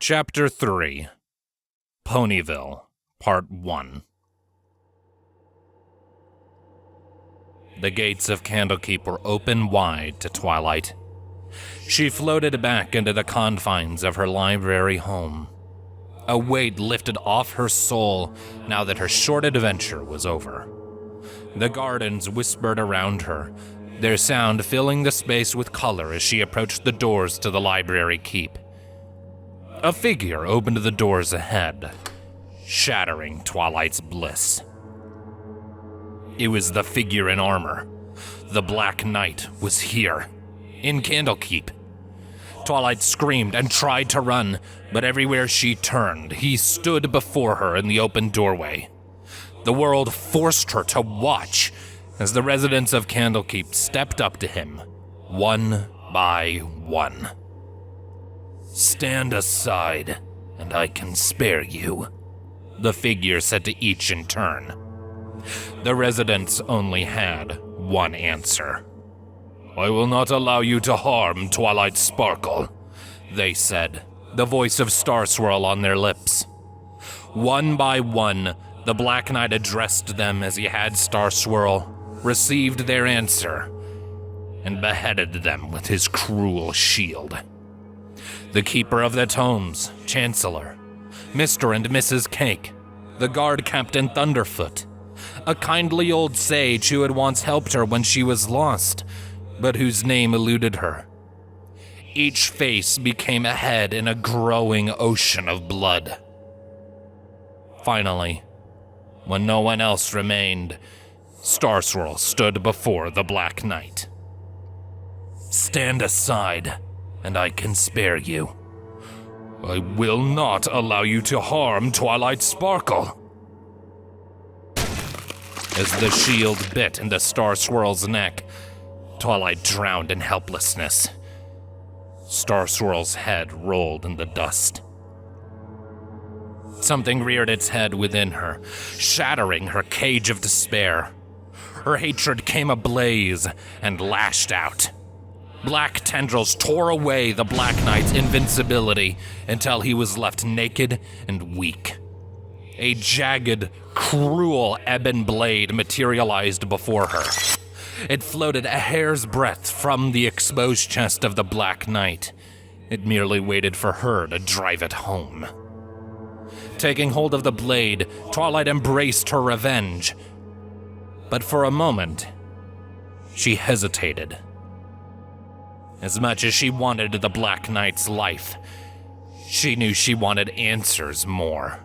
Chapter 3 Ponyville, Part 1. The gates of Candlekeep were open wide to Twilight. She floated back into the confines of her library home. A weight lifted off her soul now that her short adventure was over. The gardens whispered around her, their sound filling the space with color as she approached the doors to the library keep. A figure opened the doors ahead, shattering Twilight's bliss. It was the figure in armor. The Black Knight was here, in Candlekeep. Twilight screamed and tried to run, but everywhere she turned, he stood before her in the open doorway. The world forced her to watch as the residents of Candlekeep stepped up to him, one by one. "Stand aside, and I can spare you," the figure said to each in turn. The residents only had one answer. "I will not allow you to harm Twilight Sparkle," they said, the voice of Star Swirl on their lips. One by one, the Black Knight addressed them as he had Star Swirl, received their answer, and beheaded them with his cruel shield. The Keeper of the Tomes, Chancellor, Mr. and Mrs. Cake, the Guard Captain Thunderfoot, a kindly old sage who had once helped her when she was lost, but whose name eluded her. Each face became a head in a growing ocean of blood. Finally, when no one else remained, Star Swirl stood before the Black Knight. "Stand aside, and I can spare you. I will not allow you to harm Twilight Sparkle." As the shield bit into Star Swirl's neck, Twilight drowned in helplessness. Star Swirl's head rolled in the dust. Something reared its head within her, shattering her cage of despair. Her hatred came ablaze and lashed out. Black tendrils tore away the Black Knight's invincibility until he was left naked and weak. A jagged, cruel ebon blade materialized before her. It floated a hair's breadth from the exposed chest of the Black Knight. It merely waited for her to drive it home. Taking hold of the blade, Twilight embraced her revenge. But for a moment, she hesitated. As much as she wanted the Black Knight's life, she knew she wanted answers more.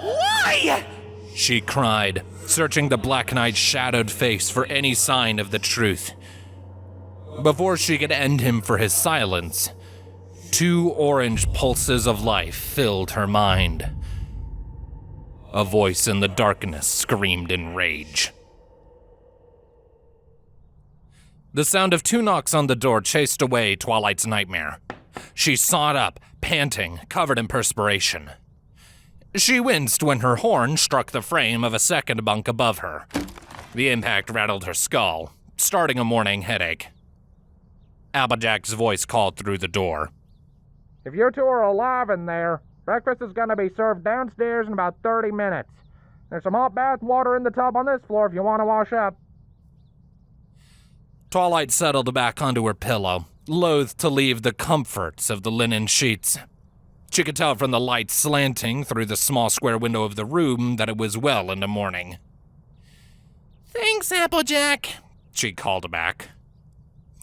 "Why?" she cried, searching the Black Knight's shadowed face for any sign of the truth. Before she could end him for his silence, two orange pulses of life filled her mind. A voice in the darkness screamed in rage. The sound of two knocks on the door chased away Twilight's nightmare. She sawed up, panting, covered in perspiration. She winced when her horn struck the frame of a second bunk above her. The impact rattled her skull, starting a morning headache. Applejack's voice called through the door. "If you two are alive in there, breakfast is going to be served downstairs in about 30 minutes. There's some hot bath water in the tub on this floor if you want to wash up." Twilight settled back onto her pillow, loath to leave the comforts of the linen sheets. She could tell from the light slanting through the small square window of the room that it was well into morning. "Thanks, Applejack," she called back.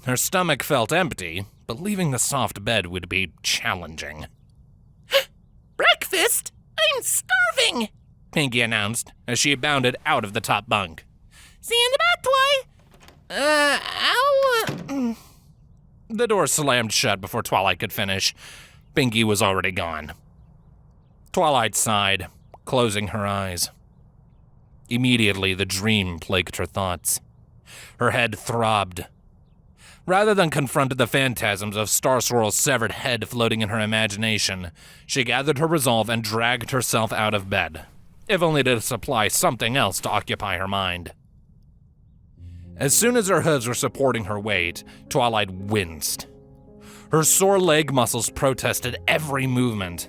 Her stomach felt empty, but leaving the soft bed would be challenging. "Breakfast? I'm starving," Pinky announced as she bounded out of the top bunk. "See you in the bath, Twi." The door slammed shut before Twilight could finish. Pinky was already gone. Twilight sighed, closing her eyes. Immediately, the dream plagued her thoughts. Her head throbbed. Rather than confront the phantasms of Star Swirl's severed head floating in her imagination, she gathered her resolve and dragged herself out of bed, if only to supply something else to occupy her mind. As soon as her hooves were supporting her weight, Twilight winced. Her sore leg muscles protested every movement.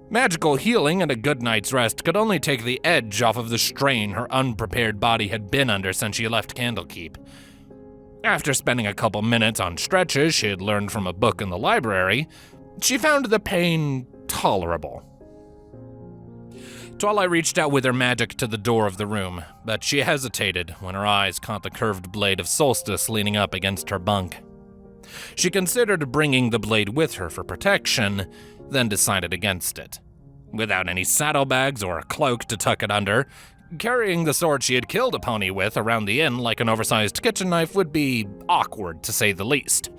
Magical healing and a good night's rest could only take the edge off of the strain her unprepared body had been under since she left Candlekeep. After spending a couple minutes on stretches she had learned from a book in the library, she found the pain tolerable. Twilight reached out with her magic to the door of the room, but she hesitated when her eyes caught the curved blade of Solstice leaning up against her bunk. She considered bringing the blade with her for protection, then decided against it. Without any saddlebags or a cloak to tuck it under, carrying the sword she had killed a pony with around the inn like an oversized kitchen knife would be awkward, to say the least.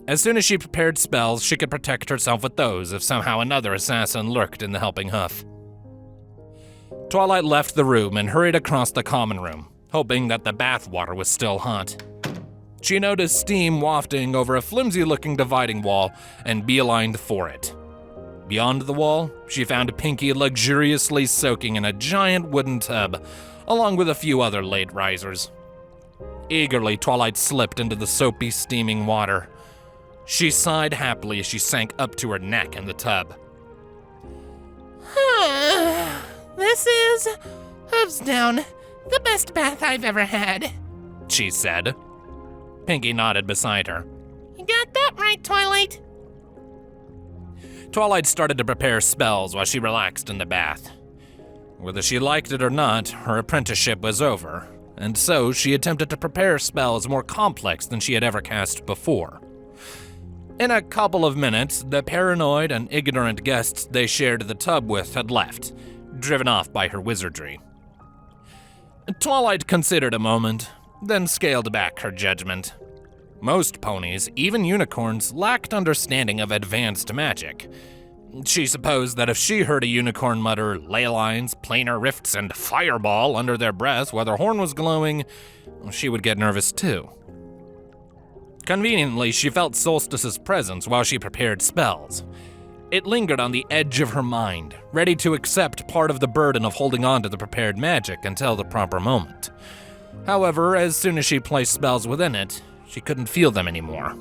As soon as she prepared spells, she could protect herself with those if somehow another assassin lurked in the Helping Hoof. Twilight left the room and hurried across the common room, hoping that the bath water was still hot. She noticed steam wafting over a flimsy-looking dividing wall and beelined for it. Beyond the wall, she found Pinky luxuriously soaking in a giant wooden tub, along with a few other late risers. Eagerly, Twilight slipped into the soapy, steaming water. She sighed happily as she sank up to her neck in the tub. This is, hooves down, the best bath I've ever had, she said. Pinky nodded beside her. You got that right, Twilight. Twilight started to prepare spells while she relaxed in the bath. Whether she liked it or not, her apprenticeship was over, and so she attempted to prepare spells more complex than she had ever cast before. In a couple of minutes, the paranoid and ignorant guests they shared the tub with had left, driven off by her wizardry. Twilight considered a moment, then scaled back her judgment. Most ponies, even unicorns, lacked understanding of advanced magic. She supposed that if she heard a unicorn mutter ley lines, planar rifts, and fireball under their breath while their horn was glowing, she would get nervous too. Conveniently, she felt Solstice's presence while she prepared spells. It lingered on the edge of her mind, ready to accept part of the burden of holding on to the prepared magic until the proper moment. However, as soon as she placed spells within it, she couldn't feel them anymore.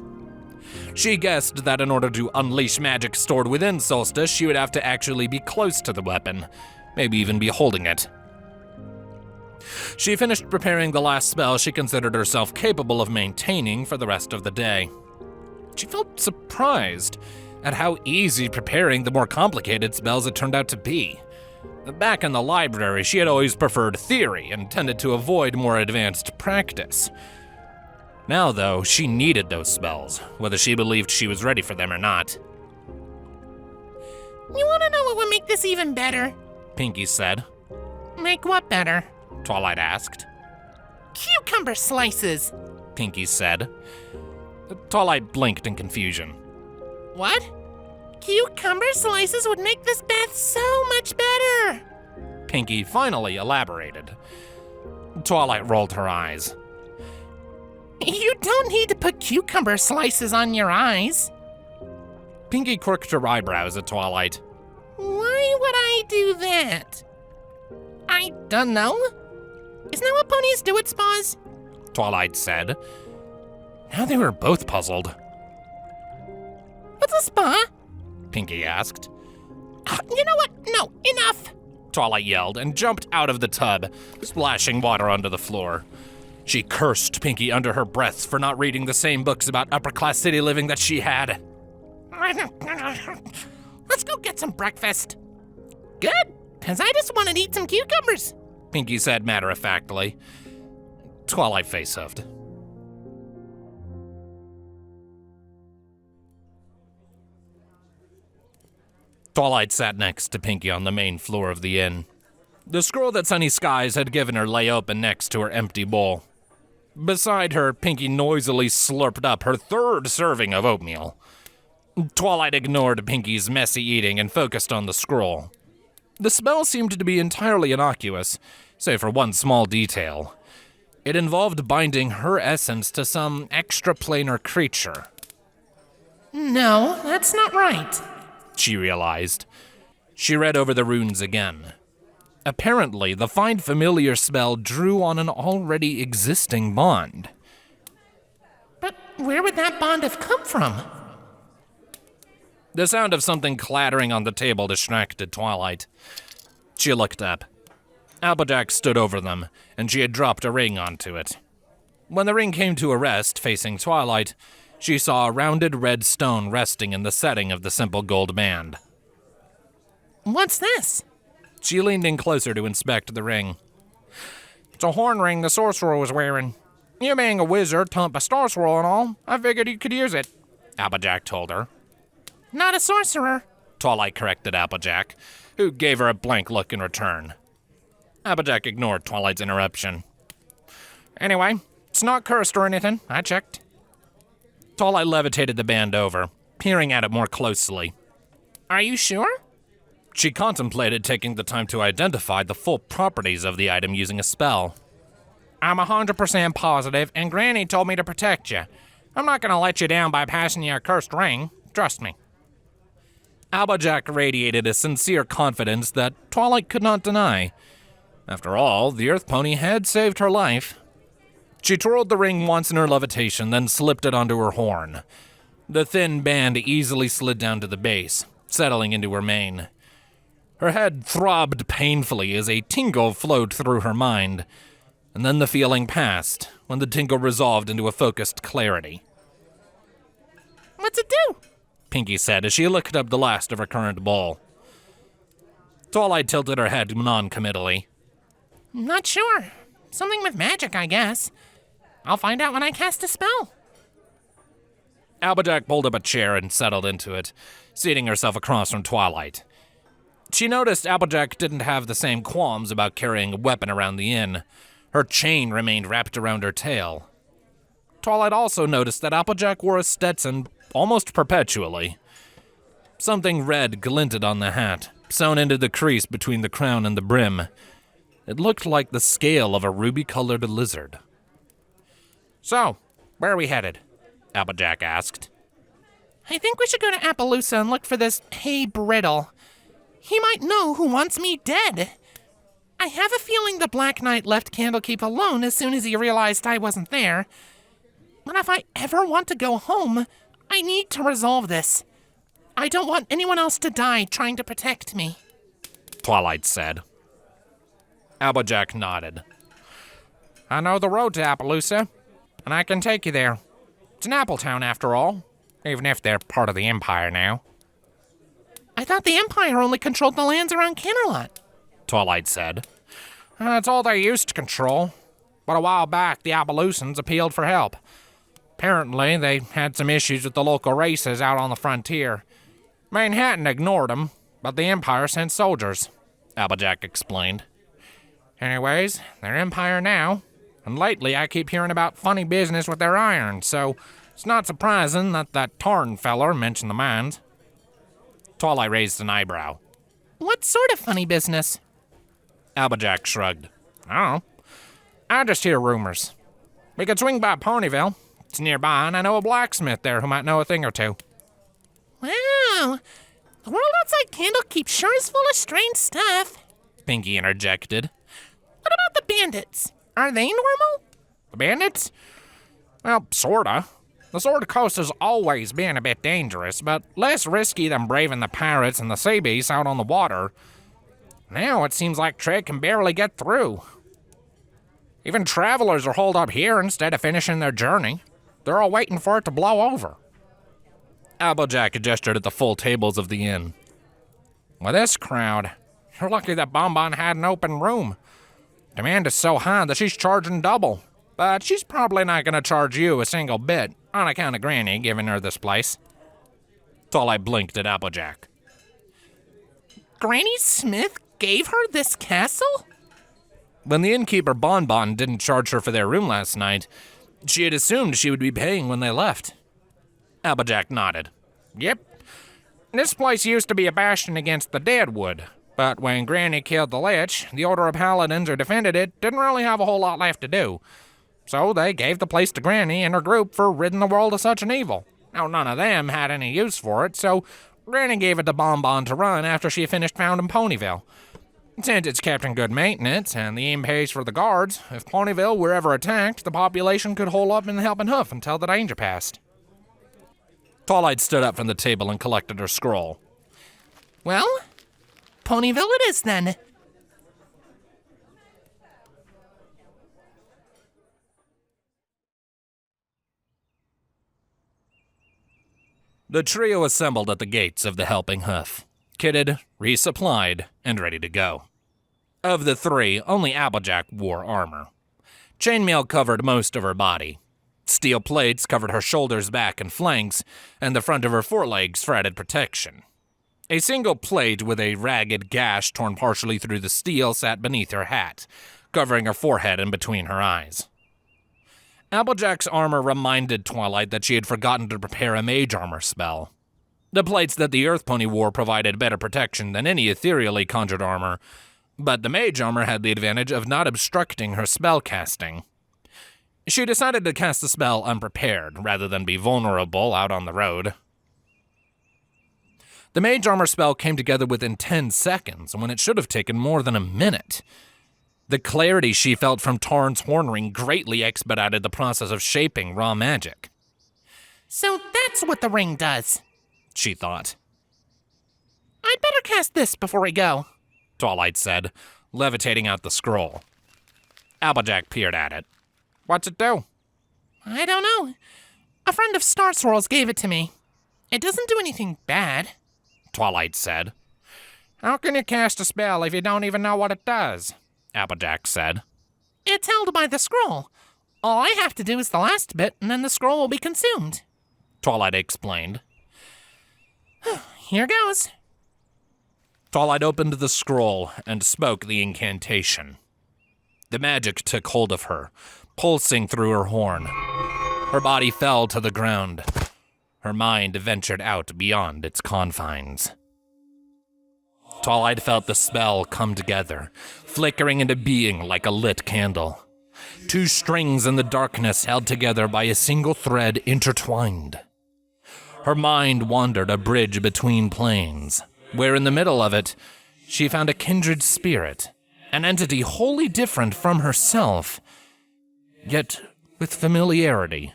She guessed that in order to unleash magic stored within Solstice, she would have to actually be close to the weapon, maybe even be holding it. She finished preparing the last spell she considered herself capable of maintaining for the rest of the day. She felt surprised at how easy preparing the more complicated spells had turned out to be. Back in the library, she had always preferred theory and tended to avoid more advanced practice. Now, though, she needed those spells, whether she believed she was ready for them or not. You want to know what would make this even better? Pinky said. Make what better? Twilight asked. Cucumber slices, Pinky said. Twilight blinked in confusion. What? Cucumber slices would make this bath so much better. Pinky finally elaborated. Twilight rolled her eyes. You don't need to put cucumber slices on your eyes. Pinky quirked her eyebrows at Twilight. Why would I do that? I don't know. Isn't that what ponies do at spas? Twilight said. Now they were both puzzled. What's a spa? Pinky asked. You know what? No, enough. Twilight yelled and jumped out of the tub, splashing water onto the floor. She cursed Pinky under her breath for not reading the same books about upper-class city living that she had. Let's go get some breakfast. Good, because I just wanted to eat some cucumbers, Pinky said matter-of-factly. Twilight face-huffed. Twilight sat next to Pinky on the main floor of the inn. The scroll that Sunny Skies had given her lay open next to her empty bowl. Beside her, Pinky noisily slurped up her third serving of oatmeal. Twilight ignored Pinky's messy eating and focused on the scroll. The spell seemed to be entirely innocuous, save for one small detail. It involved binding her essence to some extraplanar creature. No, that's not right, she realized. She read over the runes again. Apparently, the Find Familiar spell drew on an already existing bond. But where would that bond have come from? The sound of something clattering on the table distracted Twilight. She looked up. Applejack stood over them, and she had dropped a ring onto it. When the ring came to a rest facing Twilight, she saw a rounded red stone resting in the setting of the simple gold band. What's this? She leaned in closer to inspect the ring. It's a horn ring the sorcerer was wearing. You being a wizard, taught by Star Swirl and all, I figured you could use it, Applejack told her. Not a sorcerer, Twilight corrected Applejack, who gave her a blank look in return. Applejack ignored Twilight's interruption. Anyway, it's not cursed or anything. I checked. Twilight levitated the band over, peering at it more closely. Are you sure? She contemplated taking the time to identify the full properties of the item using a spell. I'm 100% positive, and Granny told me to protect you. I'm not going to let you down by passing you a cursed ring. Trust me. Applejack radiated a sincere confidence that Twilight could not deny. After all, the Earth Pony had saved her life. She twirled the ring once in her levitation, then slipped it onto her horn. The thin band easily slid down to the base, settling into her mane. Her head throbbed painfully as a tingle flowed through her mind, and then the feeling passed when the tingle resolved into a focused clarity. What's it do? Pinky said as she looked up the last of her current bowl. Twilight tilted her head non-committally. Not sure. Something with magic, I guess. I'll find out when I cast a spell. Applejack pulled up a chair and settled into it, seating herself across from Twilight. She noticed Applejack didn't have the same qualms about carrying a weapon around the inn. Her chain remained wrapped around her tail. Twilight also noticed that Applejack wore a Stetson almost perpetually. Something red glinted on the hat, sewn into the crease between the crown and the brim. It looked like the scale of a ruby-colored lizard. So, where are we headed? Applejack asked. I think we should go to Appaloosa and look for this Hey Brittle. He might know who wants me dead. I have a feeling the Black Knight left Candlekeep alone as soon as he realized I wasn't there. But if I ever want to go home, I need to resolve this. I don't want anyone else to die trying to protect me, Twilight said. Applejack nodded. I know the road to Appaloosa, and I can take you there. It's an apple town after all, even if they're part of the Empire now. I thought the Empire only controlled the lands around Camelot, Twilight said. That's all they used to control. But a while back, the Appaloosans appealed for help. Apparently, they had some issues with the local races out on the frontier. Manhattan ignored them, but the Empire sent soldiers, Applejack explained. Anyways, they're Empire now, and lately I keep hearing about funny business with their iron, so it's not surprising that Tarn feller mentioned the mines. Twilight raised an eyebrow. What sort of funny business? Applejack shrugged. I don't know. I just hear rumors. We could swing by Ponyville. It's nearby, and I know a blacksmith there who might know a thing or two. Wow. The world outside Candlekeep sure is full of strange stuff, Pinky interjected. What about the bandits? Are they normal? The bandits? Well, sorta. The Sword Coast has always been a bit dangerous, but less risky than braving the pirates and the sea beasts out on the water. Now it seems like trade can barely get through. Even travelers are holed up here instead of finishing their journey. They're all waiting for it to blow over. Applejack gestured at the full tables of the inn. With this crowd, you're lucky that Bonbon had an open room. Demand is so high that she's charging double. But she's probably not going to charge you a single bit, on account of Granny giving her this place. Twilight blinked at Applejack. Granny Smith gave her this castle? When the innkeeper Bonbon didn't charge her for their room last night, she had assumed she would be paying when they left. Applejack nodded. Yep. This place used to be a bastion against the Deadwood, but when Granny killed the Lich, the Order of Paladins who defended it didn't really have a whole lot left to do. So they gave the place to Granny and her group for ridding the world of such an evil. Now, none of them had any use for it, so Granny gave it to Bonbon to run after she finished founding Ponyville. Since it's kept in good maintenance and the inn pays for the guards, if Ponyville were ever attacked, the population could hole up in Helping Hoof until the danger passed. Twilight stood up from the table and collected her scroll. Well, Ponyville it is then. The trio assembled at the gates of the Helping Hoof, kitted, resupplied, and ready to go. Of the three, only Applejack wore armor. Chainmail covered most of her body. Steel plates covered her shoulders, back, and flanks, and the front of her forelegs for added protection. A single plate with a ragged gash torn partially through the steel sat beneath her hat, covering her forehead and between her eyes. Applejack's armor reminded Twilight that she had forgotten to prepare a mage armor spell. The plates that the Earth Pony wore provided better protection than any ethereally conjured armor, but the mage armor had the advantage of not obstructing her spell casting. She decided to cast the spell unprepared, rather than be vulnerable out on the road. The mage armor spell came together within 10 seconds, when it should have taken more than a minute. The clarity she felt from Tarn's horn ring greatly expedited the process of shaping raw magic. So that's what the ring does, she thought. I'd better cast this before we go, Twilight said, levitating out the scroll. Applejack peered at it. What's it do? I don't know. A friend of Star Swirl's gave it to me. It doesn't do anything bad, Twilight said. How can you cast a spell if you don't even know what it does? Applejack said. It's held by the scroll. All I have to do is the last bit, and then the scroll will be consumed, Twilight explained. Here goes. Twilight opened the scroll and spoke the incantation. The magic took hold of her, pulsing through her horn. Her body fell to the ground. Her mind ventured out beyond its confines. Twilight felt the spell come together, flickering into being like a lit candle. Two strings in the darkness held together by a single thread intertwined. Her mind wandered a bridge between planes, where in the middle of it, she found a kindred spirit, an entity wholly different from herself, yet with familiarity,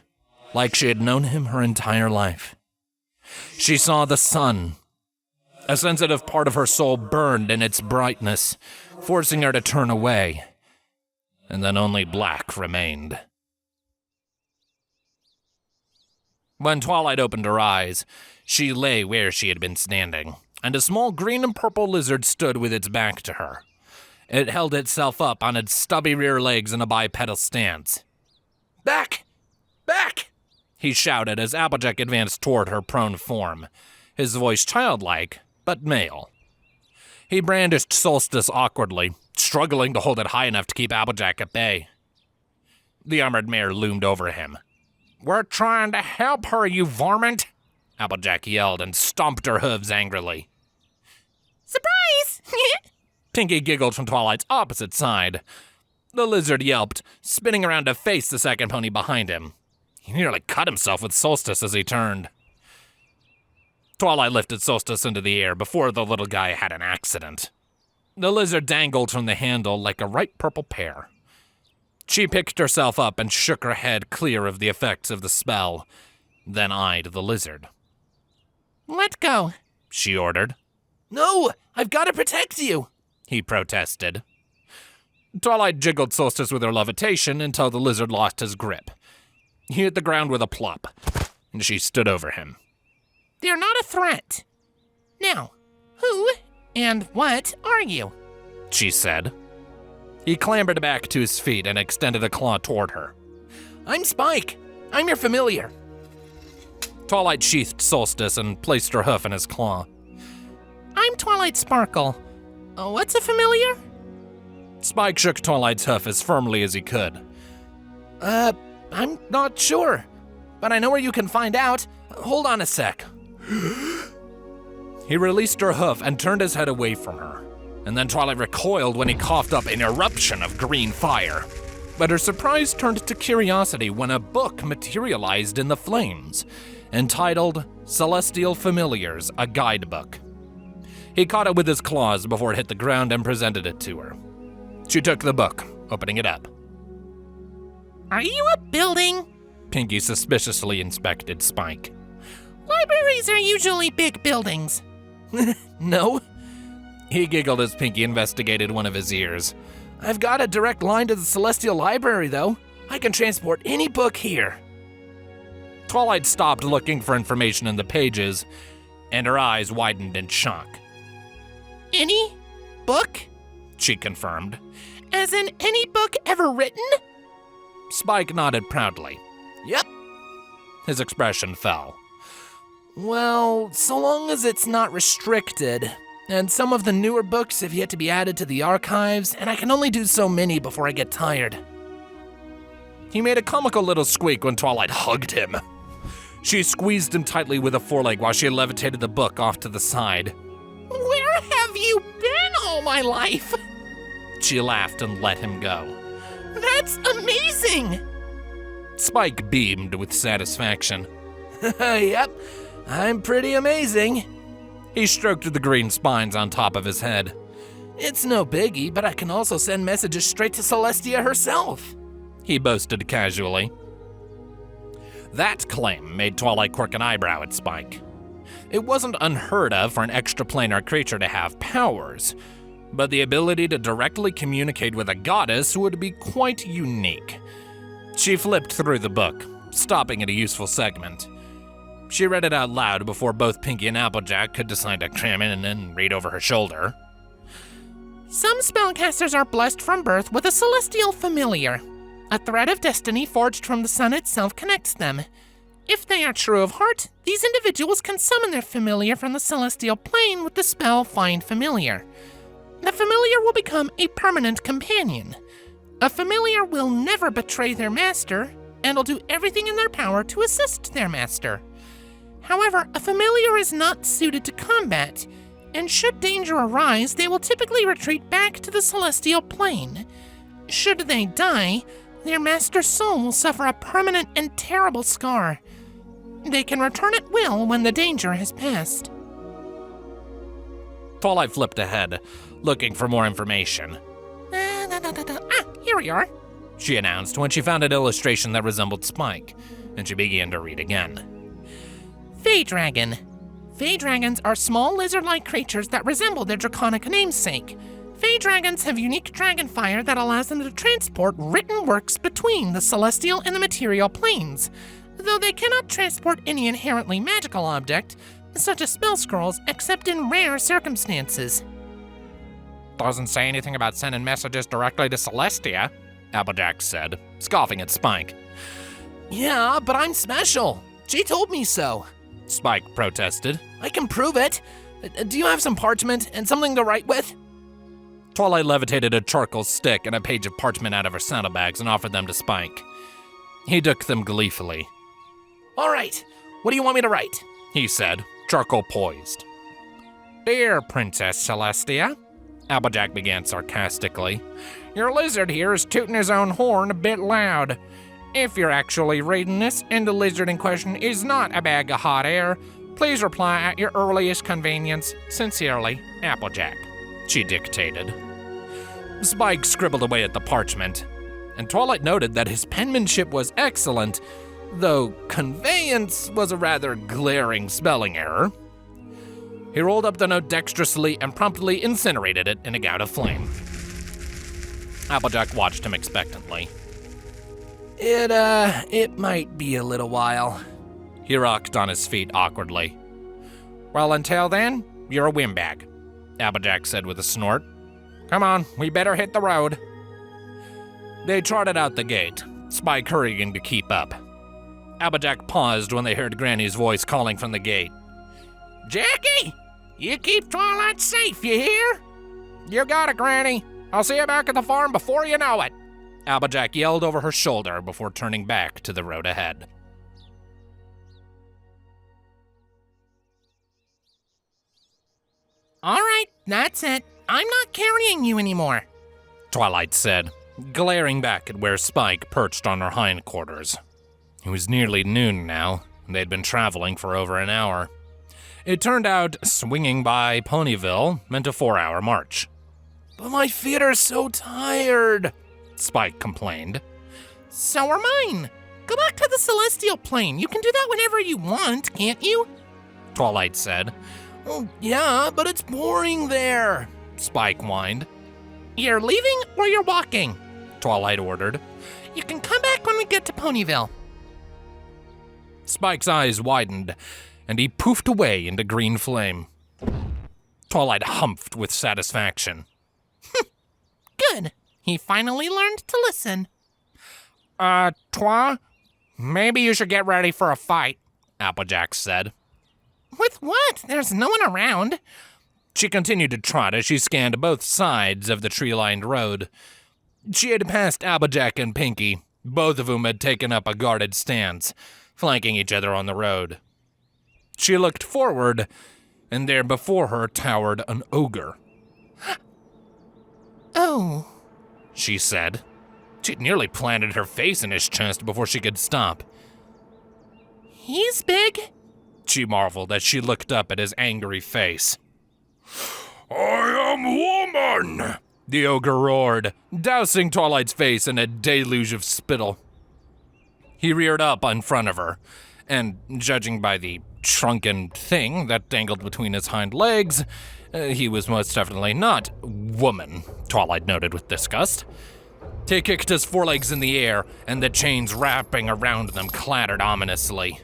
like she had known him her entire life. She saw the sun. A sensitive part of her soul burned in its brightness, forcing her to turn away, and then only black remained. When Twilight opened her eyes, she lay where she had been standing, and a small green and purple lizard stood with its back to her. It held itself up on its stubby rear legs in a bipedal stance. "Back! Back!" he shouted as Applejack advanced toward her prone form, his voice childlike, but male. He brandished Solstice awkwardly, struggling to hold it high enough to keep Applejack at bay. The armored mare loomed over him. We're trying to help her, you varmint, Applejack yelled and stomped her hooves angrily. Surprise! Pinky giggled from Twilight's opposite side. The lizard yelped, spinning around to face the second pony behind him. He nearly cut himself with Solstice as he turned. Twilight lifted Solstice into the air before the little guy had an accident. The lizard dangled from the handle like a ripe purple pear. She picked herself up and shook her head clear of the effects of the spell, then eyed the lizard. Let go, she ordered. No, I've got to protect you, he protested. Twilight jiggled Solstice with her levitation until the lizard lost his grip. He hit the ground with a plop, and she stood over him. They're not a threat. Now, who and what are you? She said. He clambered back to his feet and extended a claw toward her. I'm Spike. I'm your familiar. Twilight sheathed Solstice and placed her hoof in his claw. I'm Twilight Sparkle. What's a familiar? Spike shook Twilight's hoof as firmly as he could. I'm not sure, but I know where you can find out. Hold on a sec. He released her hoof and turned his head away from her, and then Twilight recoiled when he coughed up an eruption of green fire. But her surprise turned to curiosity when a book materialized in the flames, entitled Celestial Familiars, a Guidebook. He caught it with his claws before it hit the ground and presented it to her. She took the book, opening it up. Are you a building? Pinky suspiciously inspected Spike. Libraries are usually big buildings. No? He giggled as Pinky investigated one of his ears. I've got a direct line to the Celestial Library, though. I can transport any book here. Twilight stopped looking for information in the pages, and her eyes widened in shock. Any book? She confirmed. As in any book ever written? Spike nodded proudly. Yep. His expression fell. Well, so long as it's not restricted, and some of the newer books have yet to be added to the archives, and I can only do so many before I get tired. He made a comical little squeak when Twilight hugged him. She squeezed him tightly with a foreleg while she levitated the book off to the side. Where have you been all my life? She laughed and let him go. That's amazing! Spike beamed with satisfaction. Yep, I'm pretty amazing. He stroked the green spines on top of his head. It's no biggie, but I can also send messages straight to Celestia herself, he boasted casually. That claim made Twilight quirk an eyebrow at Spike. It wasn't unheard of for an extraplanar creature to have powers, but the ability to directly communicate with a goddess would be quite unique. She flipped through the book, stopping at a useful segment. She read it out loud before both Pinky and Applejack could decide to cram in and read over her shoulder. Some spellcasters are blessed from birth with a celestial familiar. A thread of destiny forged from the sun itself connects them. If they are true of heart, these individuals can summon their familiar from the celestial plane with the spell Find Familiar. The familiar will become a permanent companion. A familiar will never betray their master, and will do everything in their power to assist their master. However, a familiar is not suited to combat, and should danger arise, they will typically retreat back to the celestial plane. Should they die, their master's soul will suffer a permanent and terrible scar. They can return at will when the danger has passed. Twilight flipped ahead, looking for more information. Here we are, she announced when she found an illustration that resembled Spike, and she began to read again. Fey Dragon. Fey dragons are small lizard-like creatures that resemble their draconic namesake. Fey dragons have unique dragon fire that allows them to transport written works between the celestial and the material planes, though they cannot transport any inherently magical object, such as spell scrolls, except in rare circumstances. Doesn't say anything about sending messages directly to Celestia, Applejack said, scoffing at Spike. Yeah, but I'm special. She told me so, Spike protested. I can prove it. Do you have some parchment and something to write with? Twilight levitated a charcoal stick and a page of parchment out of her saddlebags and offered them to Spike. He took them gleefully. All right, what do you want me to write? He said, charcoal poised. Dear Princess Celestia, Applejack began sarcastically. Your lizard here is tooting his own horn a bit loud. If you're actually reading this and the lizard in question is not a bag of hot air, please reply at your earliest convenience. Sincerely, Applejack, she dictated. Spike scribbled away at the parchment, and Twilight noted that his penmanship was excellent, though conveyance was a rather glaring spelling error. He rolled up the note dexterously and promptly incinerated it in a gout of flame. Applejack watched him expectantly. It might be a little while. He rocked on his feet awkwardly. Well, until then, you're a windbag, Applejack said with a snort. Come on, we better hit the road. They trotted out the gate, Spike hurrying to keep up. Applejack paused when they heard Granny's voice calling from the gate. Jackie, you keep Twilight safe, you hear? You got it, Granny. I'll see you back at the farm before you know it, Applejack yelled over her shoulder before turning back to the road ahead. All right, that's it. I'm not carrying you anymore, Twilight said, glaring back at where Spike perched on her hindquarters. It was nearly noon now, and they'd been traveling for over an hour. It turned out swinging by Ponyville meant a 4-hour march. But my feet are so tired, Spike complained. So are mine, Go back to the celestial plane. You can do that whenever you want, can't you? Twilight said. Oh, yeah, but it's boring there, Spike whined. You're leaving or you're walking? Twilight ordered. You can come back when we get to Ponyville. Spike's eyes widened, and he poofed away into green flame. Twilight humphed with satisfaction. Good. He finally learned to listen. Twa, maybe you should get ready for a fight, Applejack said. With what? There's no one around. She continued to trot as she scanned both sides of the tree-lined road. She had passed Applejack and Pinky, both of whom had taken up a guarded stance, flanking each other on the road. She looked forward, and there before her towered an ogre. Oh, she said. She'd nearly planted her face in his chest before she could stop. He's big, she marveled as she looked up at his angry face. I am woman, the ogre roared, dousing Twilight's face in a deluge of spittle. He reared up in front of her, and judging by the shrunken thing that dangled between his hind legs, he was most definitely not woman, Twilight noted with disgust. He kicked his forelegs in the air, and the chains wrapping around them clattered ominously.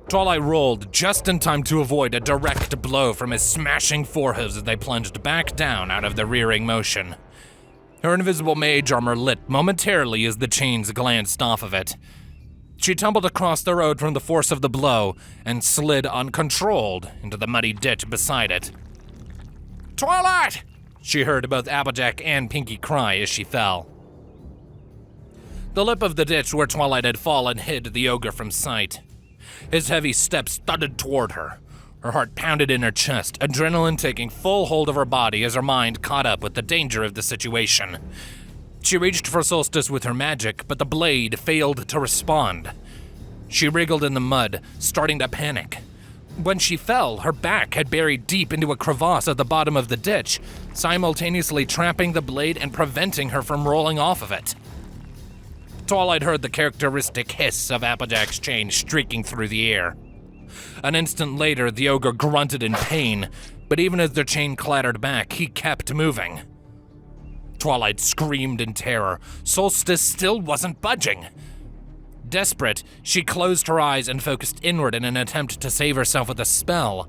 Twilight rolled just in time to avoid a direct blow from his smashing forehooves as they plunged back down out of the rearing motion. Her invisible mage armor lit momentarily as the chains glanced off of it. She tumbled across the road from the force of the blow and slid uncontrolled into the muddy ditch beside it. Twilight! She heard both Applejack and Pinky cry as she fell. The lip of the ditch where Twilight had fallen hid the ogre from sight. His heavy steps thudded toward her. Her heart pounded in her chest, adrenaline taking full hold of her body as her mind caught up with the danger of the situation. She reached for Solstice with her magic, but the blade failed to respond. She wriggled in the mud, starting to panic. When she fell, her back had buried deep into a crevasse at the bottom of the ditch, simultaneously trapping the blade and preventing her from rolling off of it. Twilight heard the characteristic hiss of Applejack's chain streaking through the air. An instant later, the ogre grunted in pain, but even as the chain clattered back, he kept moving. Twilight screamed in terror. Solstice still wasn't budging. Desperate, she closed her eyes and focused inward in an attempt to save herself with a spell.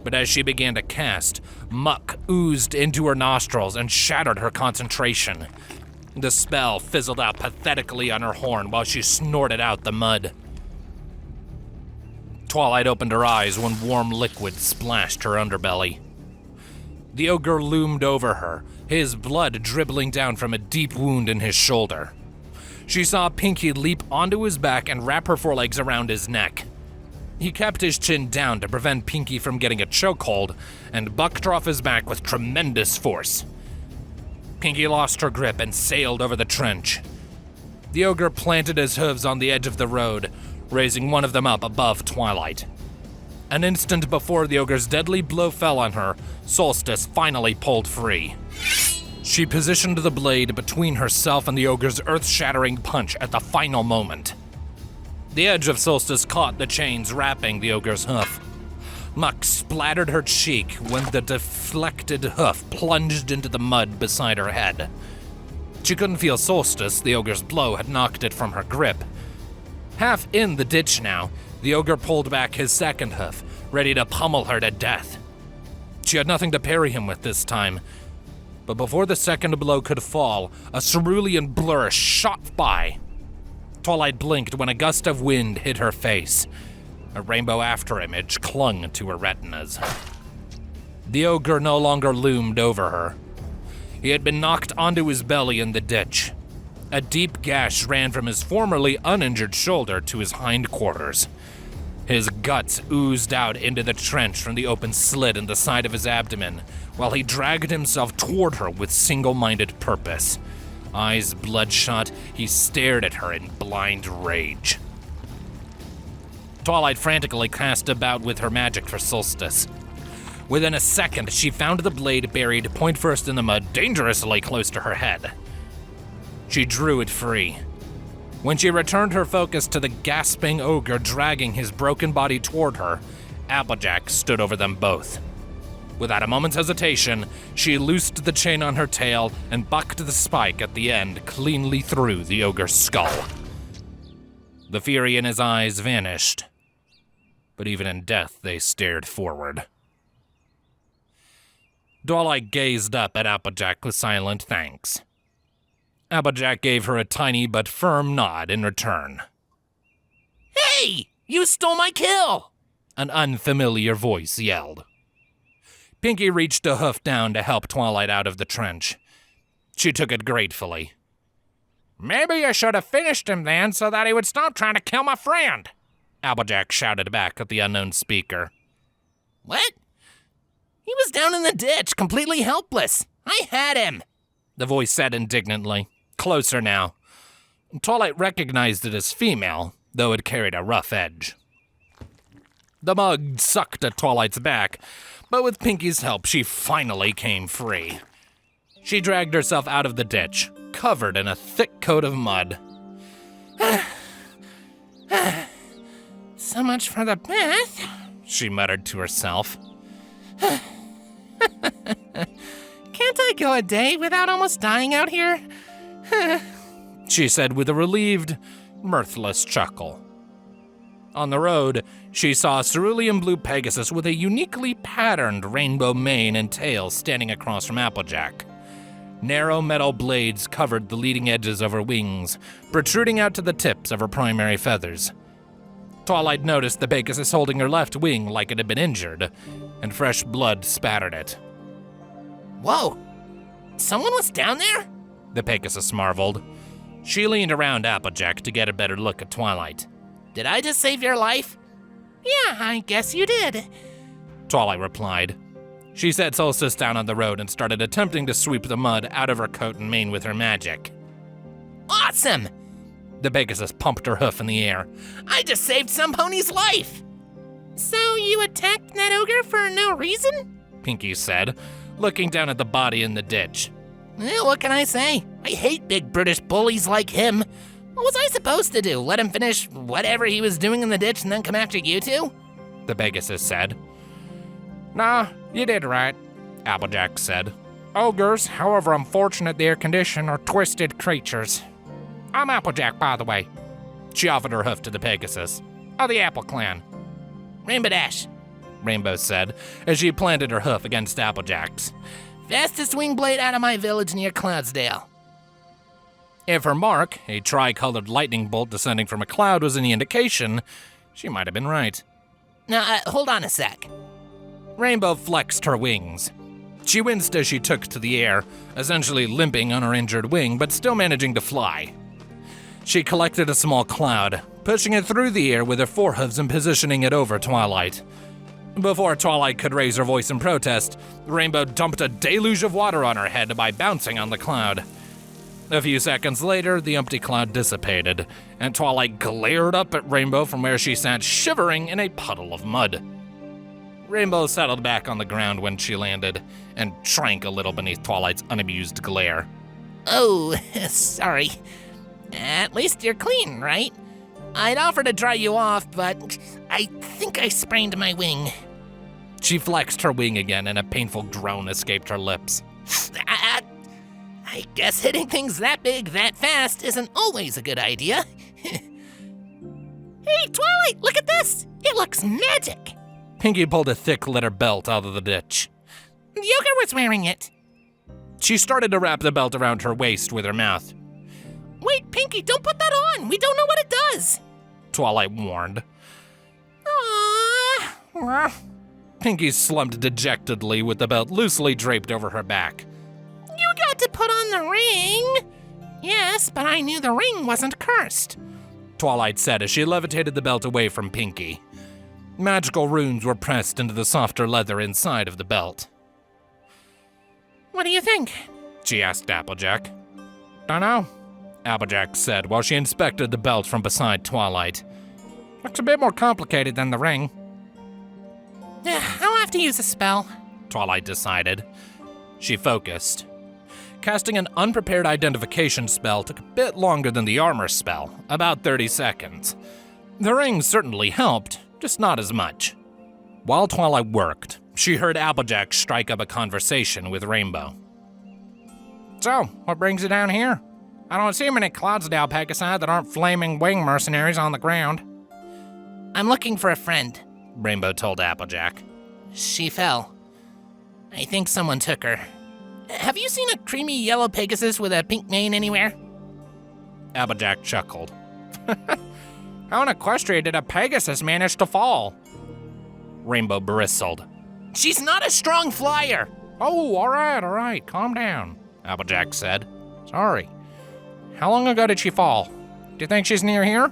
But as she began to cast, muck oozed into her nostrils and shattered her concentration. The spell fizzled out pathetically on her horn while she snorted out the mud. Twilight opened her eyes when warm liquid splashed her underbelly. The ogre loomed over her, his blood dribbling down from a deep wound in his shoulder. She saw Pinky leap onto his back and wrap her forelegs around his neck. He kept his chin down to prevent Pinky from getting a chokehold and bucked her off his back with tremendous force. Pinky lost her grip and sailed over the trench. The ogre planted his hooves on the edge of the road, raising one of them up above Twilight. An instant before the ogre's deadly blow fell on her, Solstice finally pulled free. She positioned the blade between herself and the ogre's earth-shattering punch at the final moment. The edge of Solstice caught the chains wrapping the ogre's hoof. Muck splattered her cheek when the deflected hoof plunged into the mud beside her head. She couldn't feel Solstice, the ogre's blow had knocked it from her grip. Half in the ditch now, the ogre pulled back his second hoof, ready to pummel her to death. She had nothing to parry him with this time, but before the second blow could fall, a cerulean blur shot by. Twilight blinked when a gust of wind hit her face. A rainbow afterimage clung to her retinas. The ogre no longer loomed over her. He had been knocked onto his belly in the ditch. A deep gash ran from his formerly uninjured shoulder to his hindquarters. His guts oozed out into the trench from the open slit in the side of his abdomen, while he dragged himself toward her with single-minded purpose. Eyes bloodshot, he stared at her in blind rage. Twilight frantically cast about with her magic for Solstice. Within a second, she found the blade buried point first in the mud, dangerously close to her head. She drew it free. When she returned her focus to the gasping ogre dragging his broken body toward her, Applejack stood over them both. Without a moment's hesitation, she loosed the chain on her tail and bucked the spike at the end cleanly through the ogre's skull. The fury in his eyes vanished, but even in death they stared forward. Twilight gazed up at Applejack with silent thanks. Applejack gave her a tiny but firm nod in return. Hey! You stole my kill! An unfamiliar voice yelled. Pinky reached a hoof down to help Twilight out of the trench. She took it gratefully. Maybe you should have finished him then so that he would stop trying to kill my friend, Applejack shouted back at the unknown speaker. What? He was down in the ditch, completely helpless. I had him, the voice said indignantly. Closer now. Twilight recognized it as female, though it carried a rough edge. The mug sucked at Twilight's back, but with Pinky's help, she finally came free. She dragged herself out of the ditch, covered in a thick coat of mud. So much for the bath, she muttered to herself. Can't I go a day without almost dying out here? She said with a relieved, mirthless chuckle. On the road, she saw a cerulean blue Pegasus with a uniquely patterned rainbow mane and tail standing across from Applejack. Narrow metal blades covered the leading edges of her wings, protruding out to the tips of her primary feathers. Twilight noticed the Pegasus holding her left wing like it had been injured, and fresh blood spattered it. Whoa! Someone was down there? The Pegasus marveled. She leaned around Applejack to get a better look at Twilight. Did I just save your life? Yeah, I guess you did, Twilight replied. She set Solstice down on the road and started attempting to sweep the mud out of her coat and mane with her magic. Awesome! The Pegasus pumped her hoof in the air. I just saved some pony's life! So you attacked that ogre for no reason? Pinky said, looking down at the body in the ditch. Well, what can I say? I hate big British bullies like him. What was I supposed to do? Let him finish whatever he was doing in the ditch and then come after you two? The Pegasus said. Nah, you did right, Applejack said. Ogres, however unfortunate their condition, are twisted creatures. I'm Applejack, by the way. She offered her hoof to the Pegasus. Of the Apple Clan. Rainbow Dash, Rainbow said, as she planted her hoof against Applejack's. Fastest wing blade out of my village near Cloudsdale. If her mark, a tri-colored lightning bolt descending from a cloud, was any indication, she might have been right. Now, hold on a sec. Rainbow flexed her wings. She winced as she took to the air, essentially limping on her injured wing, but still managing to fly. She collected a small cloud, pushing it through the air with her forehooves and positioning it over Twilight. Before Twilight could raise her voice in protest, Rainbow dumped a deluge of water on her head by bouncing on the cloud. A few seconds later, the empty cloud dissipated, and Twilight glared up at Rainbow from where she sat shivering in a puddle of mud. Rainbow settled back on the ground when she landed, and shrank a little beneath Twilight's unamused glare. Oh, sorry. At least you're clean, right? I'd offer to dry you off, but I think I sprained my wing. She flexed her wing again, and a painful groan escaped her lips. I guess hitting things that big that fast isn't always a good idea. Hey, Twilight, look at this! It looks magic! Pinky pulled a thick leather belt out of the ditch. The ogre was wearing it. She started to wrap the belt around her waist with her mouth. Wait, Pinky, don't put that on! We don't know what it does! Twilight warned. Aww. Pinky slumped dejectedly with the belt loosely draped over her back. You got to put on the ring! Yes, but I knew the ring wasn't cursed, Twilight said as she levitated the belt away from Pinky. Magical runes were pressed into the softer leather inside of the belt. What do you think? She asked Applejack. Dunno, Applejack said while she inspected the belt from beside Twilight. Looks a bit more complicated than the ring. I'll have to use a spell, Twilight decided. She focused. Casting an unprepared identification spell took a bit longer than the armor spell, about 30 seconds. The ring certainly helped, just not as much. While Twilight worked, she heard Applejack strike up a conversation with Rainbow. So, what brings you down here? I don't see many Clydesdale Pegasi that aren't flaming wing mercenaries on the ground. I'm looking for a friend. Rainbow told Applejack. She fell. I think someone took her. Have you seen a creamy yellow Pegasus with a pink mane anywhere? Applejack chuckled. How in Equestria did a Pegasus manage to fall? Rainbow bristled. She's not a strong flyer. Oh, all right, calm down, Applejack said. Sorry. How long ago did she fall? Do you think she's near here?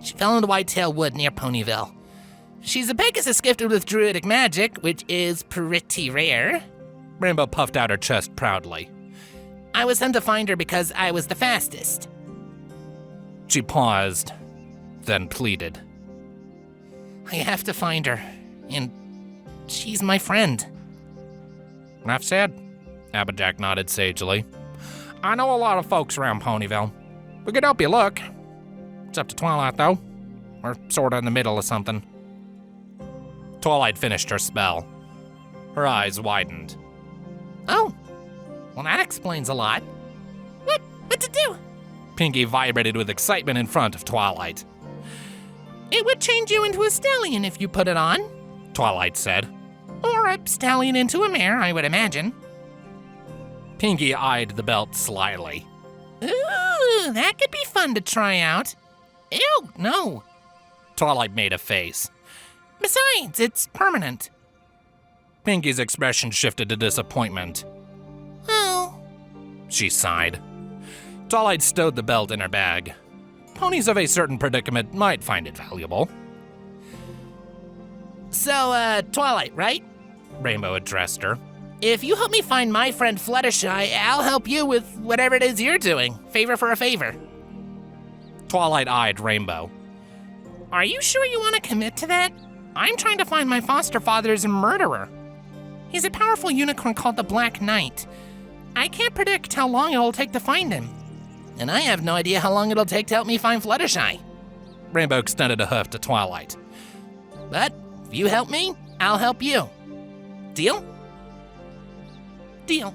She fell into Whitetail Wood near Ponyville. She's a Pegasus gifted with druidic magic, which is pretty rare. Rainbow puffed out her chest proudly. I was sent to find her because I was the fastest. She paused, then pleaded. I have to find her, and she's my friend. Enough said. Applejack nodded sagely. I know a lot of folks around Ponyville. We could help you look. It's up to Twilight, though. We're sorta in the middle of something. Twilight finished her spell. Her eyes widened. Oh, well that explains a lot. What to do? Pinky vibrated with excitement in front of Twilight. It would change you into a stallion if you put it on. Twilight said. Or a stallion into a mare, I would imagine. Pinky eyed the belt slyly. Ooh, that could be fun to try out. Ew, no. Twilight made a face. Besides, it's permanent. Pinky's expression shifted to disappointment. Oh. She sighed. Twilight stowed the belt in her bag. Ponies of a certain predicament might find it valuable. So, Twilight, right? Rainbow addressed her. If you help me find my friend Fluttershy, I'll help you with whatever it is you're doing. Favor for a favor. Twilight eyed Rainbow. Are you sure you want to commit to that? I'm trying to find my foster father's murderer. He's a powerful unicorn called the Black Knight. I can't predict how long it'll take to find him. And I have no idea how long it'll take to help me find Fluttershy. Rainbow extended a hoof to Twilight. But if you help me, I'll help you. Deal? Deal.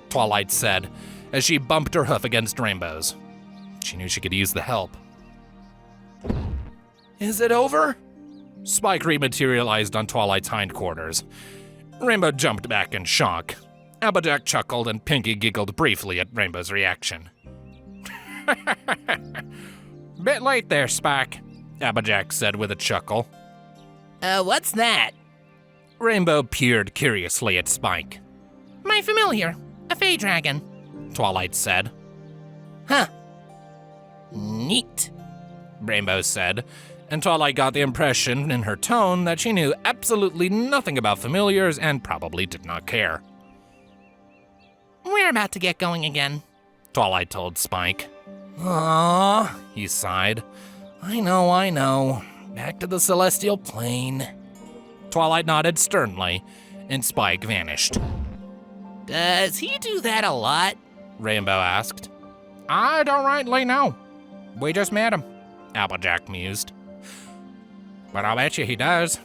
Twilight said as she bumped her hoof against Rainbow's. She knew she could use the help. Is it over? Spike rematerialized on Twilight's hindquarters. Rainbow jumped back in shock. Applejack chuckled and Pinky giggled briefly at Rainbow's reaction. Bit late there, Spike, Applejack said with a chuckle. What's that? Rainbow peered curiously at Spike. My familiar, a fey dragon, Twilight said. Huh. Neat, Rainbow said, and Twilight got the impression in her tone that she knew absolutely nothing about familiars and probably did not care. We're about to get going again, Twilight told Spike. Aww, he sighed. I know. Back to the celestial plane. Twilight nodded sternly, and Spike vanished. Does he do that a lot? Rainbow asked. I don't rightly know. We just met him, Applejack mused. but I'll bet you he does.